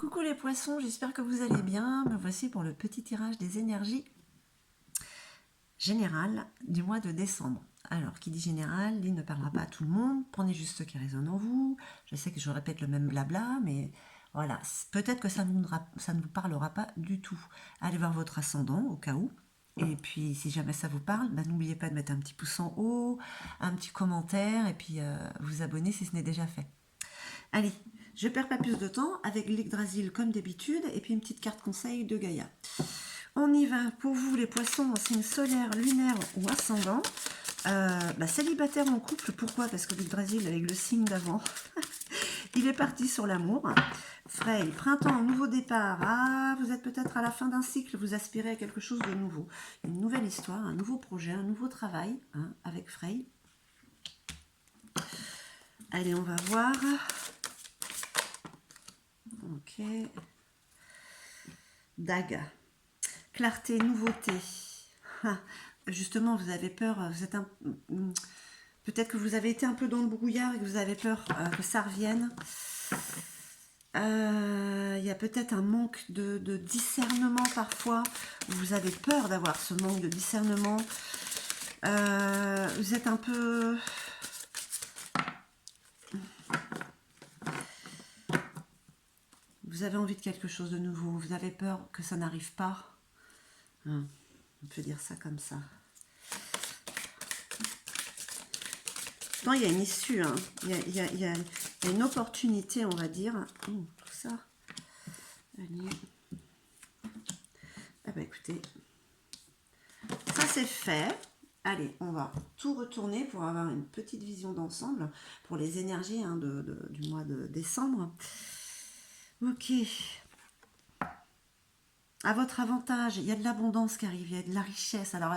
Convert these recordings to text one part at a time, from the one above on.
Coucou les poissons, j'espère que vous allez bien. Me voici pour le petit tirage des énergies générales du mois de décembre. Alors, qui dit général, dit ne parlera pas à tout le monde. Prenez juste ce qui résonne en vous. Je sais que je répète le même blabla, mais voilà, peut-être que ça ne vous parlera pas du tout. Allez voir votre ascendant au cas où. Et puis, si jamais ça vous parle, bah, n'oubliez pas de mettre un petit pouce en haut, un petit commentaire, et puis vous abonner si ce n'est déjà fait. Allez, je perds pas plus de temps avec l'Yggdrasil comme d'habitude et puis une petite carte conseil de Gaïa. On y va pour vous les poissons en signe solaire, lunaire ou ascendant. Célibataire en couple, pourquoi? Parce que l'Yggdrasil avec le signe d'avant, il est parti sur l'amour. Frey, printemps, nouveau départ. Ah, vous êtes peut-être à la fin d'un cycle, vous aspirez à quelque chose de nouveau. Une nouvelle histoire, un nouveau projet, un nouveau travail avec Frey. Allez, on va voir. Ok. Dague. Clarté, nouveauté. Ah, justement, vous avez peur, vous êtes peut-être que vous avez été un peu dans le brouillard et que vous avez peur que ça revienne. Il y a peut-être un manque de discernement parfois. Vous avez peur d'avoir ce manque de discernement. Vous êtes un peu... Vous avez envie de quelque chose de nouveau. Vous avez peur que ça n'arrive pas. On peut dire ça comme ça. Non, il y a une issue, hein. Il y a une opportunité, on va dire. Tout ça. Allez. Ah bah écoutez, ça c'est fait. Allez, on va tout retourner pour avoir une petite vision d'ensemble pour les énergies du mois de décembre. Ok. À votre avantage, il y a de l'abondance qui arrive, il y a de la richesse. Alors,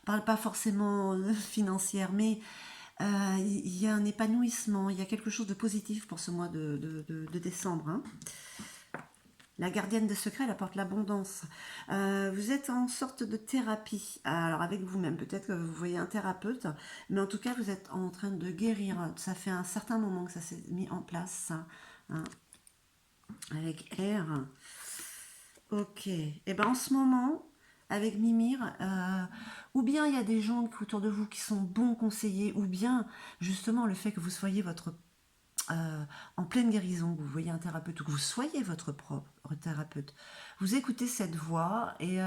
parle pas forcément financière, mais il y a un épanouissement, il y a quelque chose de positif pour ce mois de décembre. Hein. La gardienne des secrets, elle apporte l'abondance. Vous êtes en sorte de thérapie. Alors avec vous-même, peut-être que vous voyez un thérapeute, mais en tout cas, vous êtes en train de guérir. Ça fait un certain moment que ça s'est mis en place. Hein, avec R. Ok. Et bien en ce moment, avec Mimir, ou bien il y a des gens autour de vous qui sont bons conseillers, ou bien justement le fait que vous soyez en pleine guérison, que vous voyez un thérapeute ou que vous soyez votre propre thérapeute, vous écoutez cette voix et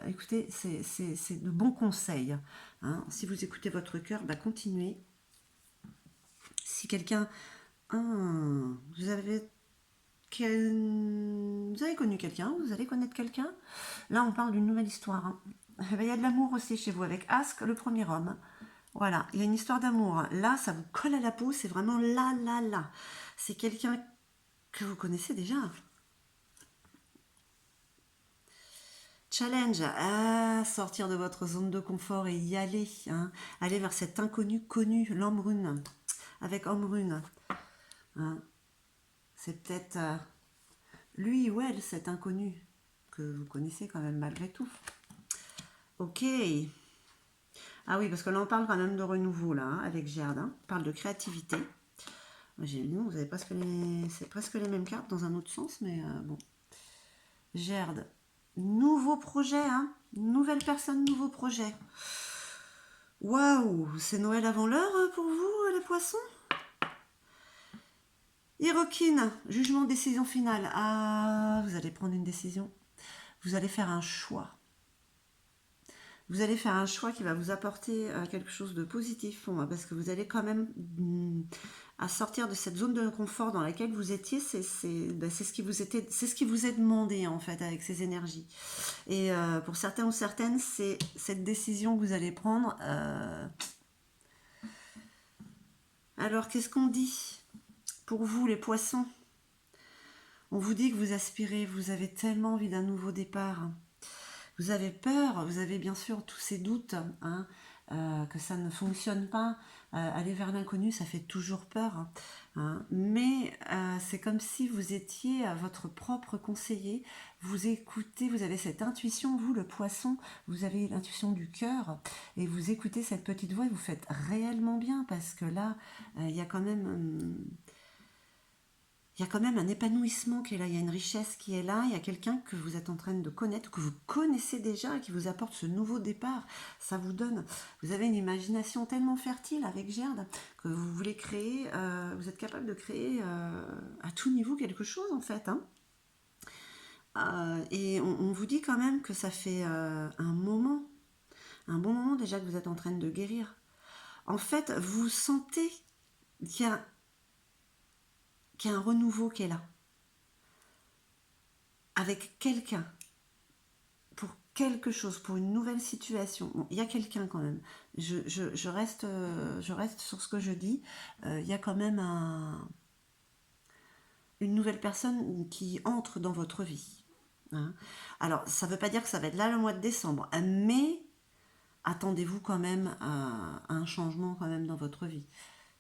écoutez, c'est de bons conseils. Hein. Si vous écoutez votre cœur, bah, continuez. Si quelqu'un... vous avez connu quelqu'un, vous allez connaître quelqu'un. Là, on parle d'une nouvelle histoire. Hein. Il y a de l'amour aussi chez vous avec Ask, le premier homme. Voilà, il y a une histoire d'amour. Là, ça vous colle à la peau, c'est vraiment là, là, là. C'est quelqu'un que vous connaissez déjà. Challenge, sortir de votre zone de confort et y aller. Hein. Aller vers cet inconnu connu, l'Amrune, avec Amrune. Hein. C'est peut-être lui ou elle, cet inconnu, que vous connaissez quand même malgré tout. Ok. Ah oui, parce que là, on parle quand même de renouveau, là, avec Gerd. Hein. On parle de créativité. J'ai lu, vous avez c'est presque les mêmes cartes dans un autre sens, mais bon. Gerd, nouveau projet, hein. Nouvelle personne, nouveau projet. Waouh, c'est Noël avant l'heure pour vous, les poissons? Hirokine, jugement, décision finale. Ah, vous allez prendre une décision. Vous allez faire un choix. Vous allez faire un choix qui va vous apporter quelque chose de positif pour moi, parce que vous allez quand même à sortir de cette zone de confort dans laquelle vous étiez. C'est ce qui vous est demandé en fait avec ces énergies. Et pour certains ou certaines, c'est cette décision que vous allez prendre. Alors, qu'est-ce qu'on dit pour vous, les poissons? On vous dit que vous aspirez, vous avez tellement envie d'un nouveau départ. Vous avez peur, vous avez bien sûr tous ces doutes, hein, que ça ne fonctionne pas. Aller vers l'inconnu, ça fait toujours peur. Hein, mais c'est comme si vous étiez votre propre conseiller. Vous écoutez, vous avez cette intuition, vous le poisson, vous avez l'intuition du cœur et vous écoutez cette petite voix et vous faites réellement bien parce que là, il y a quand même... il y a quand même un épanouissement qui est là, il y a une richesse qui est là, il y a quelqu'un que vous êtes en train de connaître, que vous connaissez déjà, qui vous apporte ce nouveau départ. Ça vous donne, vous avez une imagination tellement fertile avec Gerd, que vous voulez créer, vous êtes capable de créer à tout niveau quelque chose en fait. Hein. Et on vous dit quand même que ça fait un bon moment déjà que vous êtes en train de guérir. En fait, vous sentez qu'il y a, qu'il y a un renouveau qui est là, avec quelqu'un, pour quelque chose, pour une nouvelle situation. Bon, il y a quelqu'un quand même. Je reste sur ce que je dis. Il y a quand même une nouvelle personne qui entre dans votre vie. Hein. Alors, ça ne veut pas dire que ça va être là le mois de décembre, mais attendez-vous quand même à un changement quand même dans votre vie.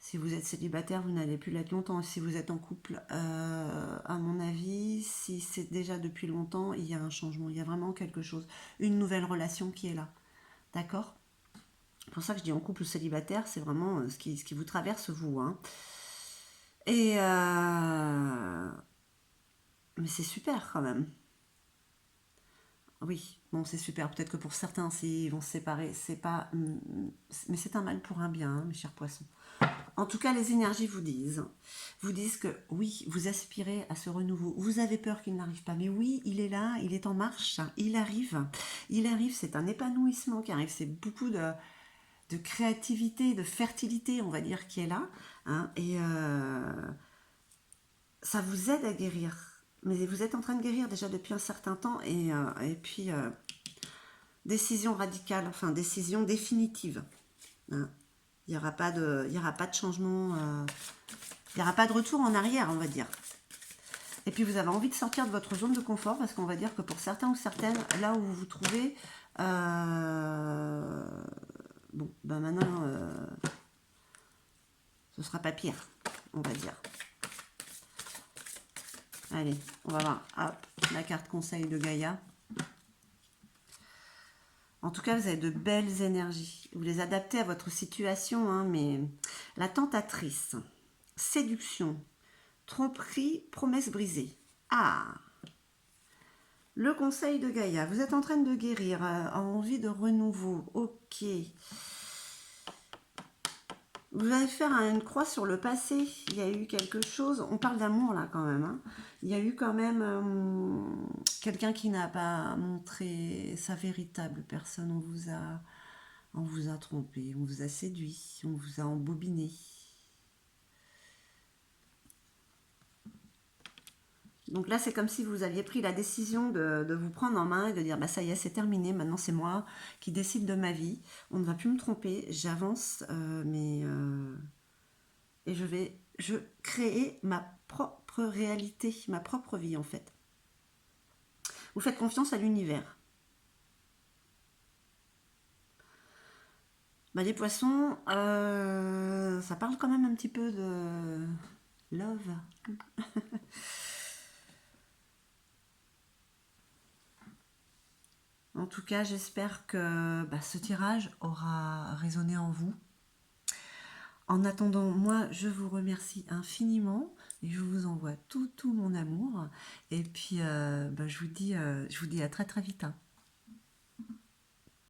Si vous êtes célibataire, vous n'allez plus l'être longtemps. Si vous êtes en couple, à mon avis, si c'est déjà depuis longtemps, il y a un changement. Il y a vraiment quelque chose. Une nouvelle relation qui est là. D'accord? C'est pour ça que je dis en couple ou célibataire, c'est vraiment ce qui vous traverse, vous. Hein. Et mais c'est super quand même. Oui, bon, c'est super. Peut-être que pour certains, s'ils vont se séparer, c'est pas. Mais c'est un mal pour un bien, hein, mes chers poissons. En tout cas, les énergies vous disent que oui, vous aspirez à ce renouveau. Vous avez peur qu'il n'arrive pas, mais oui, il est là, il est en marche, il arrive. C'est un épanouissement qui arrive. C'est beaucoup de créativité, de fertilité, on va dire, qui est là, hein, et ça vous aide à guérir. Mais vous êtes en train de guérir déjà depuis un certain temps, et puis décision radicale, enfin décision définitive. Hein. Il n'y aura pas de changement, il n'y aura pas de retour en arrière, on va dire. Et puis vous avez envie de sortir de votre zone de confort, parce qu'on va dire que pour certains ou certaines, là où vous vous trouvez, bon, ben maintenant, ce sera pas pire, on va dire. Allez, on va voir, hop, la carte conseil de Gaïa. En tout cas, vous avez de belles énergies. Vous les adaptez à votre situation, hein, mais la tentatrice, séduction, tromperie, promesse brisée. Ah, le conseil de Gaïa. Vous êtes en train de guérir, envie de renouveau. Ok. Vous allez faire une croix sur le passé. Il y a eu quelque chose. On parle d'amour là quand même. Hein. Il y a eu quand même quelqu'un qui n'a pas montré sa véritable personne. On vous a trompé, on vous a séduit, on vous a embobiné. Donc là, c'est comme si vous aviez pris la décision de vous prendre en main et de dire bah, ça y est, c'est terminé, maintenant c'est moi qui décide de ma vie. On ne va plus me tromper, j'avance, et je créer ma propre réalité, ma propre vie en fait. Vous faites confiance à l'univers. Bah, les poissons, ça parle quand même un petit peu de love. En tout cas, j'espère que ce tirage aura résonné en vous. En attendant, moi, je vous remercie infiniment et je vous envoie tout mon amour. Et puis, je vous dis à très très vite. Hein.